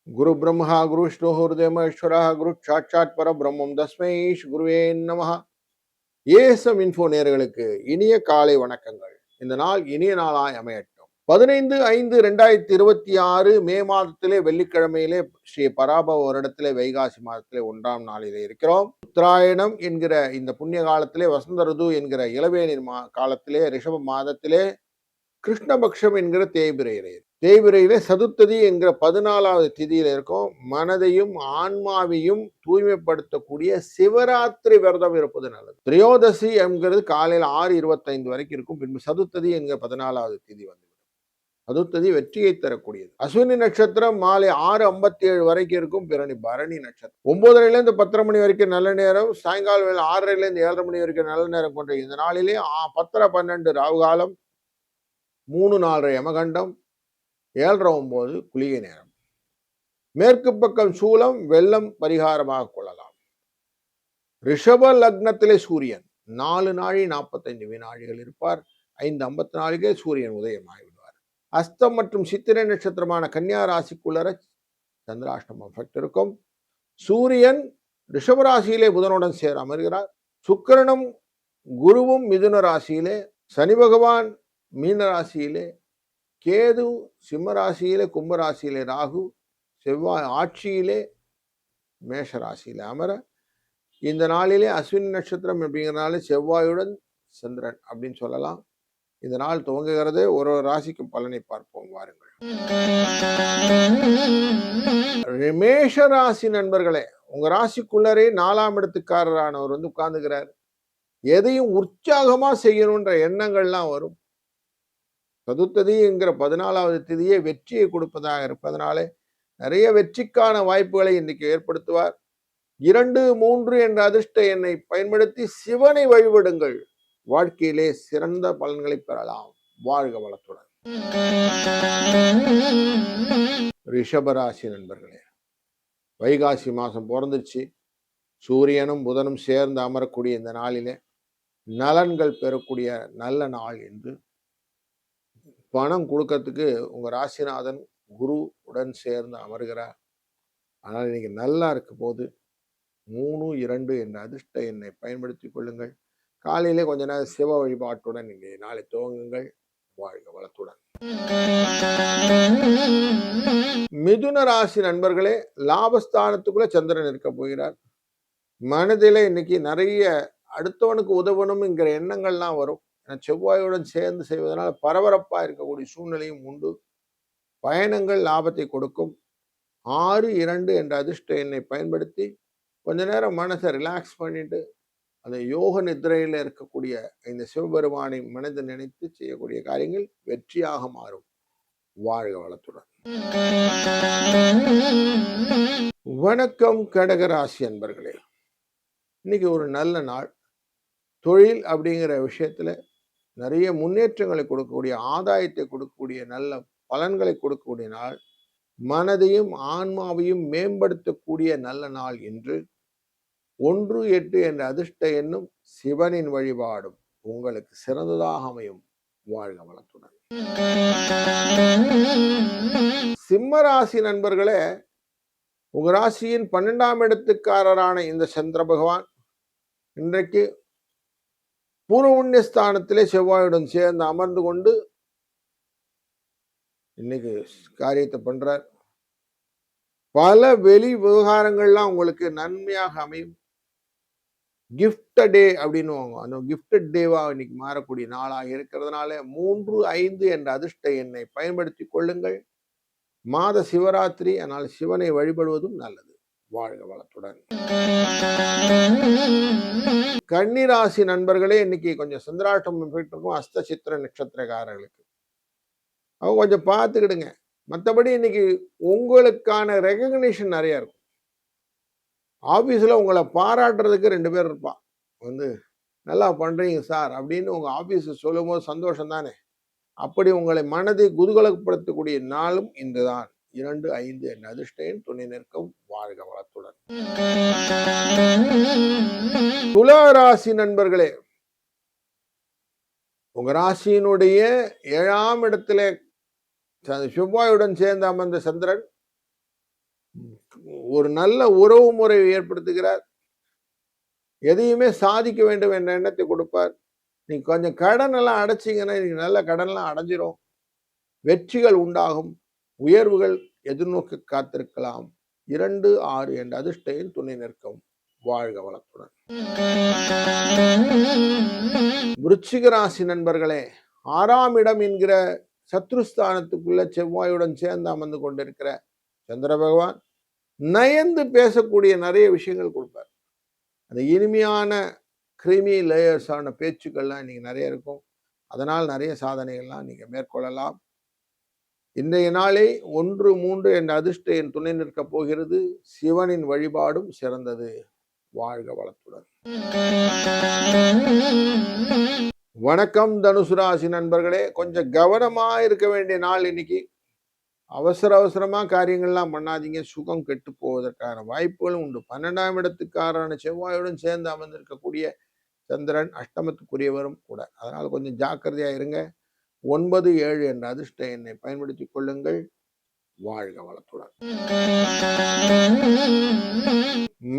குரு பிரம்மா குரு விஷ்ணு ஹிருதயமேஸ்வர குரு சாட்சாத் பர பிரம்மம் தஸ்மை குருவே நமஹ. ஏசம் இன்ஃபோ நேயர்களுக்கு இனிய காலை வணக்கங்கள். இந்த நாள் இனிய நாளாய் அமையட்டும். 15/5/2026 மே மாதத்திலே வெள்ளிக்கிழமையிலே ஸ்ரீ பராபவ வருடத்திலே வைகாசி மாதத்திலே 1ஆம் நாளிலே இருக்கிறோம். உத்தராயணம் என்கிற இந்த புண்ணிய காலத்திலே வசந்த ருது என்கிற இளவேனில் காலத்திலே ரிஷப மாதத்திலே கிருஷ்ணபக்ஷம் என்கிற தேய்பிரையிலே சதுர்த்ததி என்கிற 14வது திதியில இருக்கும். மனதையும் ஆன்மாவையும் தூய்மைப்படுத்தக்கூடிய சிவராத்திரி விரதம் இருப்பது நல்லது. திரையோதசி என்கிறது காலையில் 6:25 வரைக்கும் இருக்கும். பின்பு சதுர்த்ததி என்கிற 14வது திதி வந்து சதுர்த்ததி வெற்றியை தரக்கூடியது. அஸ்வினி நட்சத்திரம் மாலை 6:57 வரைக்கும் இருக்கும். பிறகு பரணி நட்சத்திரம் 9:30 10:30 மணி வரைக்கும் நல்ல நேரம். சாயங்காலம் வேலை 6:30 7:30 மணி வரைக்கும் நல்ல நேரம் கொண்ட இந்த நாளிலே 10:12 ராகு காலம், 3:04 யமகண்டம், 7:09 குளிகை நேரம். மேற்கு பக்கம் சூலம், வெள்ளம் பரிகாரமாக கொள்ளலாம். ரிஷப லக்னத்திலே சூரியன் 4 நாழி 45 வினாடிகள் இருப்பார். 5:54 சூரியன் உதயமாகிவிடுவார். அஸ்தம் மற்றும் சித்திரை நட்சத்திரமான கன்னியா ராசிக்குள்ளர சந்திராஷ்டமம் எஃபெக்ட் இருக்கும். சூரியன் ரிஷபராசியிலே புதனுடன் சேர அமர்கிறார். சுக்கிரனும் குருவும் மிதுன ராசியிலே, சனி பகவான் மீன ராசியிலே, கேது சிம்ம ராசியிலே, கும்ப ராசியிலே, ராகு செவ்வாய் ஆட்சியிலே மேஷ ராசியிலே அமர இந்த நாளிலே அஸ்வினி நட்சத்திரம் அப்படிங்கிறனால செவ்வாயுடன் சந்திரன் அப்படின்னு சொல்லலாம். இந்த நாள் துவங்குகிறது. ஒரு ராசிக்கு பலனை பார்ப்போம் வாருங்கள். மேஷ ராசி நண்பர்களே, உங்க ராசிக்குள்ளரே 4ஆம் இடத்துக்காரரானவர் வந்து உட்கார்ந்துக்கிறார். எதையும் உற்சாகமா செய்யணுன்ற எண்ணங்கள்லாம் வரும். சதுர்த்ததி என்கிற 14வது திதியை வெற்றியை கொடுப்பதாக இருப்பதனாலே நிறைய வெற்றிக்கான வாய்ப்புகளை இன்னைக்கு ஏற்படுத்துவார். 2, 3 என்ற அதிர்ஷ்ட எண்ணை பயன்படுத்தி சிவனை வழிபடுங்கள். வாழ்க்கையிலே சிறந்த பலன்களை பெறலாம். வாழ்க வளத்துடன். ரிஷபராசி நண்பர்களே, வைகாசி மாசம் பிறந்துருச்சு. சூரியனும் புதனும் சேர்ந்து அமரக்கூடிய இந்த நாளிலே நலன்கள் பெறக்கூடிய நல்ல நாள் என்று பணம் கொடுக்கறதுக்கு உங்க ராசிநாதன் குரு உடன் சேர்ந்து அமர்கிறார். ஆனால் இன்னைக்கு நல்லா இருக்க போது 3, 2 என்ற அதிர்ஷ்ட எண்ணை பயன்படுத்தி கொள்ளுங்கள். காலையிலே கொஞ்ச நேரம் சிவ வழிபாட்டுடன் இங்கே நாளை துவங்குங்கள். வாழ்க வளத்துடன். மிதுன ராசி நண்பர்களே, லாபஸ்தானத்துக்குள்ள சந்திரன் இருக்க போகிறார். மனதிலே இன்னைக்கு நிறைய அடுத்தவனுக்கு உதவணும் என்கிற எண்ணங்கள்லாம் வரும். செவ்வாயுடன் சேர்ந்து செய்வதனால பரபரப்பா இருக்கக்கூடிய சூழ்நிலையும் உண்டு. பயணங்கள் லாபத்தை கொடுக்கும். 6, 2 என்ற அதிர்ஷ்ட எண்ணை பயன்படுத்தி கொஞ்ச நேரம் மனசை ரிலாக்ஸ் பண்ணிட்டு அந்த யோக நிதிரையில இருக்கக்கூடிய இந்த சிவபெருமானை மனதை நினைத்து செய்யக்கூடிய காரியங்கள் வெற்றியாக மாறும். வாழ்க வளத்துடன். வணக்கம் கடகராசி அன்பர்களே, இன்னைக்கு ஒரு நல்ல நாள். தொழில் அப்படிங்கிற விஷயத்துல நிறைய முன்னேற்றங்களை கொடுக்கக்கூடிய, ஆதாயத்தை கொடுக்கக்கூடிய, நல்ல பலன்களை கொடுக்கக்கூடிய நாள். மனதையும் ஆன்மாவையும் மேம்படுத்தக்கூடிய நல்ல நாள் என்று 1, 8 என்ற அதிர்ஷ்ட எண்ணும் சிவனின் வழிபாடும் உங்களுக்கு சிறந்ததாக அமையும். வாழ்க வளத்துடன். சிம்ம ராசி நண்பர்களே, உங்க ராசியின் 12ஆம் இடத்துக்காரரான இந்த சந்திர பகவான் இன்றைக்கு பூர்வ புண்ணியஸ்தானத்திலே செவ்வாயுடன் சேர்ந்து அமர்ந்து கொண்டு இன்னைக்கு காரியத்தை பண்றார். பல வெளி விவகாரங்கள்லாம் உங்களுக்கு நன்மையாக அமையும். கிஃப்ட் டே அப்படின்னு அந்த கிஃப்டட் டேவா இன்னைக்கு மாறக்கூடிய நாளாக இருக்கிறதுனால 3, 5 என்ற அதிர்ஷ்ட எண்ணை பயன்படுத்தி கொள்ளுங்கள். மாத சிவராத்திரி, ஆனால் சிவனை வழிபடுவதும் நல்லது. வாழ்க வளத்துடன். கன்னிராசி நண்பர்களே, இன்னைக்கு கொஞ்சம் சந்திராஷ்டமம் இருக்கும். அஸ்த சித்திர நட்சத்திரக்காரர்களுக்கு அவங்க கொஞ்சம் பார்த்துக்கிடுங்க. மற்றபடி இன்னைக்கு உங்களுக்கான ரெகக்னிஷன் நிறைய இருக்கும். ஆபீஸ்ல உங்களை பாராட்டுறதுக்கு 2 பேர் இருப்பான். வந்து நல்லா பண்றீங்க சார் அப்படின்னு உங்க ஆபீஸ் சொல்லும் போது சந்தோஷம் தானே. அப்படி உங்களை மனதை குதூகலப்படுத்தக்கூடிய நாளும் இன்றுதான். 2, 5 என்ற அதிர்ஷ்ட எண் துணை நிற்கும். வாழ்க வளத்துடன். துலா ராசி நண்பர்களே, உங்க ராசியினுடைய 7ஆம் இடத்திலே செவ்வாயுடன் சேர்ந்து அமர்ந்த சந்திரன் ஒரு நல்ல உறவு முறை ஏற்படுத்துகிறார். எதையுமே சாதிக்க வேண்டும் என்ற எண்ணத்தை கொடுப்பார். நீங்க கொஞ்சம் கடன் எல்லாம் அடைச்சீங்கன்னா, நீங்க நல்ல கடன்லாம் அடைஞ்சிரும். வெற்றிகள் உண்டாகும். உயர்வுகள் எதிர்நோக்கி காத்திருக்கலாம். 2, 6 என்ற அதிர்ஷ்ட எண் துணை நிற்கும். வாழ்க வளத்துடன். விருச்சிக ராசி நண்பர்களே, 6ஆம் இடம் என்கிற சத்ருஸ்தானத்துக்குள்ள செவ்வாயுடன் சேர்ந்து அமர்ந்து கொண்டிருக்கிற சந்திர பகவான் நயந்து பேசக்கூடிய நிறைய விஷயங்கள் கொடுப்பார். அந்த இனிமையான கிரீமி லேயர்ஸான பேச்சுக்கள்லாம் இன்னைக்கு நிறைய இருக்கும். அதனால் நிறைய சாதனைகள்லாம் நீங்க மேற்கொள்ளலாம். இன்றைய நாளை 1, 3 என்ற அதிர்ஷ்ட எண் துணை நிற்கப் போகிறது. சிவனின் வழிபாடும் சிறந்தது. வாழ்க வளத்துடன். வணக்கம் தனுசு ராசி நண்பர்களே, கொஞ்சம் கவனமா இருக்க வேண்டிய நாள் இன்னைக்கு. அவசரமா காரியங்கள்லாம் பண்ணாதீங்க. சுகம் கெட்டு போவதற்கான வாய்ப்புகளும் உண்டு. 12ஆம் இடத்துக்காரரான செவ்வாயுடன் சேர்ந்து அமர்ந்திருக்கக்கூடிய சந்திரன் அஷ்டமத்துக்குரியவரும் கூட. அதனால கொஞ்சம் ஜாக்கிரதையா இருங்க. 9, 7 என்ற அதிர்ஷ்ட எண்ணை பயன்படுத்திக் கொள்ளுங்கள். வாழ்க வளத்துடன்.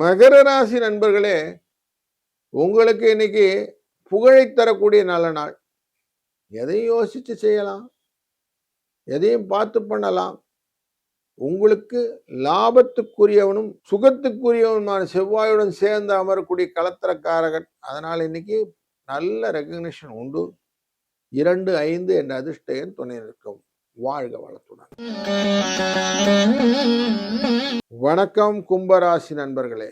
மகர ராசி நண்பர்களே, உங்களுக்கு இன்னைக்கு புகழை தரக்கூடிய நல்ல நாள். எதையும் யோசிச்சு செய்யலாம், எதையும் பார்த்து பண்ணலாம். உங்களுக்கு லாபத்துக்குரியவனும் சுகத்துக்குரியவனுமான செவ்வாயுடன் சேர்ந்து அமரக்கூடிய களத்திரக்காரகன். அதனால இன்னைக்கு நல்ல ரெகக்னிஷன் உண்டு. 2, 5 என்ற அதிர்ஷ்ட எண் துணை நிற்கும். வாழ்க வளத்துடன். வணக்கம் கும்பராசி நண்பர்களே,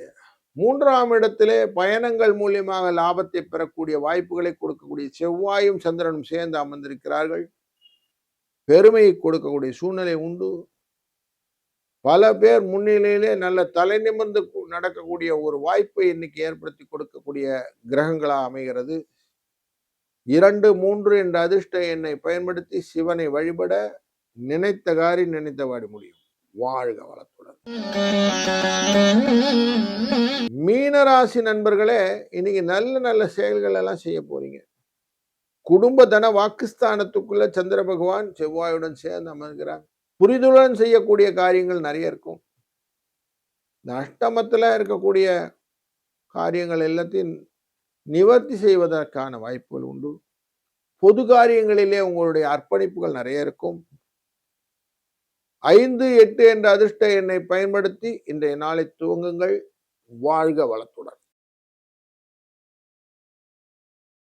3ஆம் இடத்திலே பயணங்கள் மூலியமாக லாபத்தை பெறக்கூடிய வாய்ப்புகளை கொடுக்கக்கூடிய செவ்வாயும் சந்திரனும் சேர்ந்து அமர்ந்திருக்கிறார்கள். பெருமையை கொடுக்கக்கூடிய சூழ்நிலை உண்டு. பல பேர் முன்னிலையிலே நல்ல தலை நிமிர்ந்து நடக்கக்கூடிய ஒரு வாய்ப்பை இன்னைக்கு ஏற்படுத்தி கொடுக்கக்கூடிய கிரகங்களா அமைகிறது. 2, 3 என்ற அதிர்ஷ்ட எண்ணை பயன்படுத்தி சிவனை வழிபட நினைத்த காரியம் நினைத்தவாடி முடியும். வாழ்க வளத்துடன். மீனராசி நண்பர்களே, இன்னைக்கு நல்ல நல்ல செயல்கள் எல்லாம் செய்ய போறீங்க. குடும்ப தன வாக்குஸ்தானத்துக்குள்ள சந்திர பகவான் செவ்வாயுடன் சேர்ந்து அமர்கிறார். புரிதலுடன் செய்யக்கூடிய காரியங்கள் நிறைய இருக்கும். இந்த அஷ்டமத்துல இருக்கக்கூடிய காரியங்கள் எல்லாத்தையும் நிவர்த்தி செய்வதற்கான வாய்ப்புகள் உண்டு. பொது காரியங்களிலே உங்களுடைய அர்ப்பணிப்புகள் நிறைய இருக்கும். 5, 8 என்ற அதிர்ஷ்ட எண்ணை பயன்படுத்தி இன்றைய நாளை துவங்குங்கள். வாழ்க வளத்துடன்.